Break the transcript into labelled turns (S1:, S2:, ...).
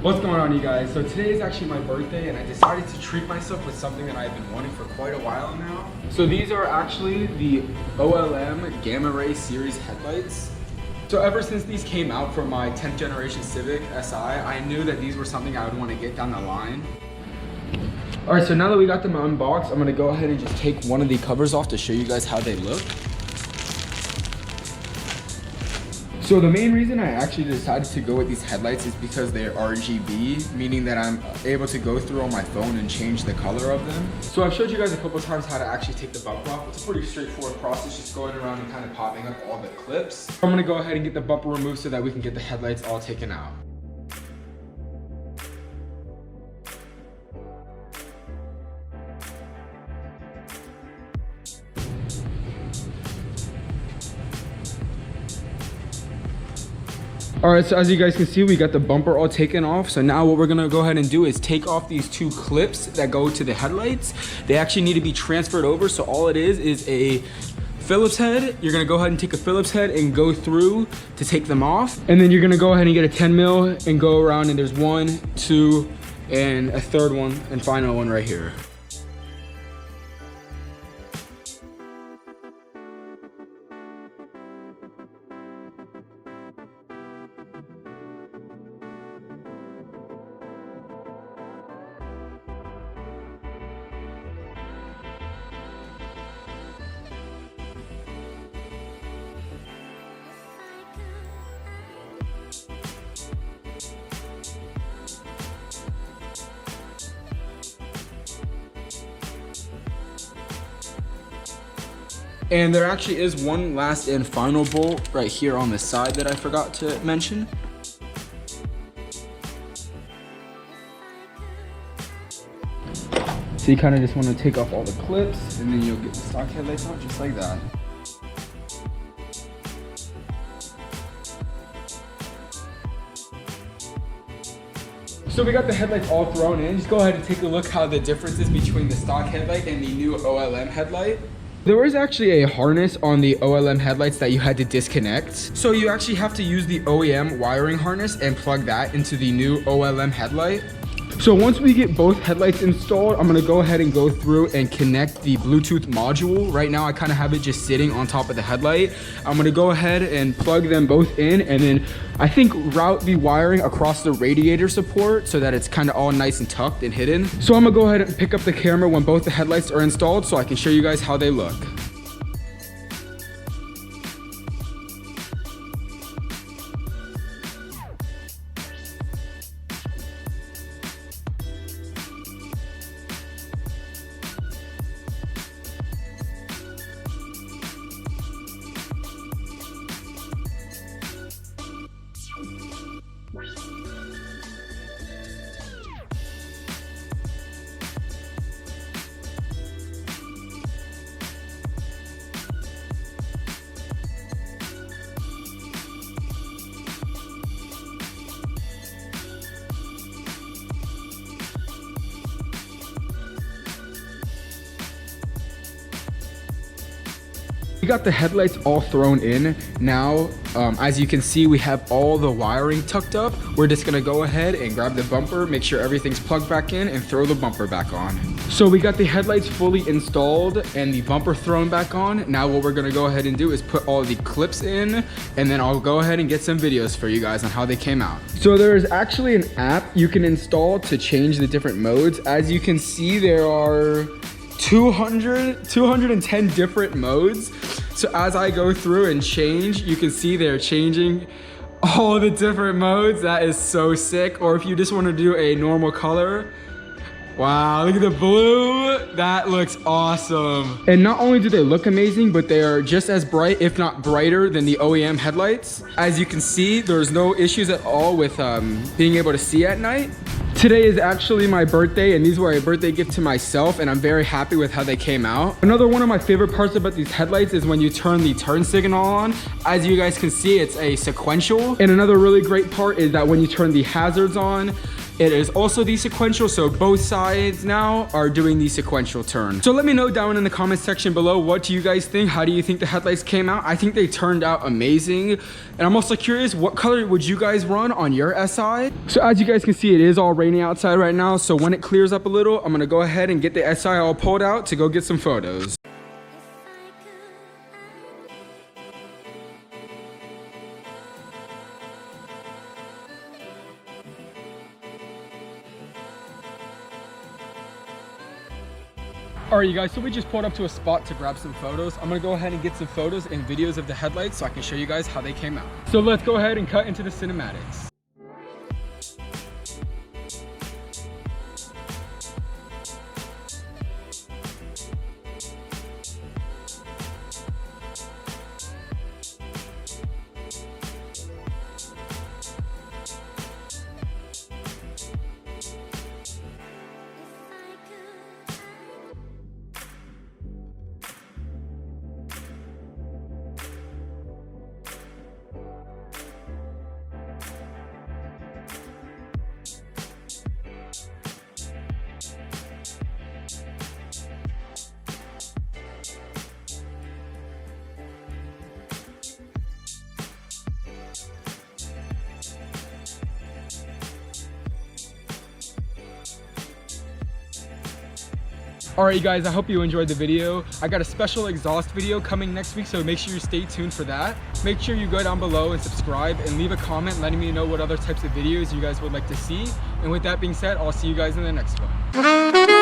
S1: What's going on, you guys? So today is actually my birthday and I decided to treat myself with something that I've been wanting for quite a while now. So these are actually the OLM Gamma Ray series headlights. So ever since these came out for my 10th generation Civic Si, I knew that these were something I would want to get down the line. All right, so now that we got them unboxed, I'm gonna go ahead and just take one of the covers off to show you guys how they look. So the main reason I actually decided to go with these headlights is because they're RGB, meaning that I'm able to go through on my phone and change the color of them. So I've showed you guys a couple times how to actually take the bumper off. It's a pretty straightforward process, just going around and kind of popping up all the clips. I'm gonna go ahead and get the bumper removed so that we can get the headlights all taken out. All right, so as you guys can see, we got the bumper all taken off. So now what we're gonna go ahead and do is take off these two clips that go to the headlights. They actually need to be transferred over. So all it is a Phillips head. You're gonna go ahead and take a Phillips head and go through to take them off. And then you're gonna go ahead and get a 10 mil and go around, and there's 1, 2, and a third one and final one right here. And there actually is one last and final bolt right here on the side that I forgot to mention. So you kind of just want to take off all the clips, and then you'll get the stock headlights on just like that. So we got the headlights all thrown in. Just go ahead and take a look how the difference is between the stock headlight and the new OLM headlight. There was actually a harness on the OLM headlights that you had to disconnect. So you actually have to use the OEM wiring harness and plug that into the new OLM headlight. So once we get both headlights installed, I'm gonna go ahead and go through and connect the Bluetooth module. Right now I kind of have it just sitting on top of the headlight. I'm gonna go ahead and plug them both in, and then I think route the wiring across the radiator support so that it's kind of all nice and tucked and hidden. So I'm gonna go ahead and pick up the camera when both the headlights are installed so I can show you guys how they look. We got the headlights all thrown in. Now, as you can see, we have all the wiring tucked up. We're just gonna go ahead and grab the bumper, make sure everything's plugged back in, and throw the bumper back on. So we got the headlights fully installed and the bumper thrown back on. Now what we're gonna go ahead and do is put all the clips in, and then I'll go ahead and get some videos for you guys on how they came out. So there's actually an app you can install to change the different modes. As you can see, there are 210 different modes. So as I go through and change, you can see they're changing all the different modes. That is so sick. Or if you just want to do a normal color, wow, look at the blue. That looks awesome. And not only do they look amazing, but they are just as bright, if not brighter, than the OEM headlights. As you can see, there's no issues at all with being able to see at night. Today is actually my birthday, and these were a birthday gift to myself, and I'm very happy with how they came out. Another one of my favorite parts about these headlights is when you turn the turn signal on. As you guys can see, it's a sequential. And another really great part is that when you turn the hazards on, it is also the sequential, so both sides now are doing the sequential turn. So let me know down in the comment section below, what do you guys think? How do you think the headlights came out? I think they turned out amazing. And I'm also curious, what color would you guys run on your SI? So as you guys can see, it is all raining outside right now. So when it clears up a little, I'm gonna go ahead and get the SI all pulled out to go get some photos. All right, you guys, so we just pulled up to a spot to grab some photos. I'm gonna go ahead and get some photos and videos of the headlights so I can show you guys how they came out. So let's go ahead and cut into the cinematics. All right, you guys, I hope you enjoyed the video. I got a special exhaust video coming next week, so make sure you stay tuned for that. Make sure you go down below and subscribe and leave a comment letting me know what other types of videos you guys would like to see. And with that being said, I'll see you guys in the next one.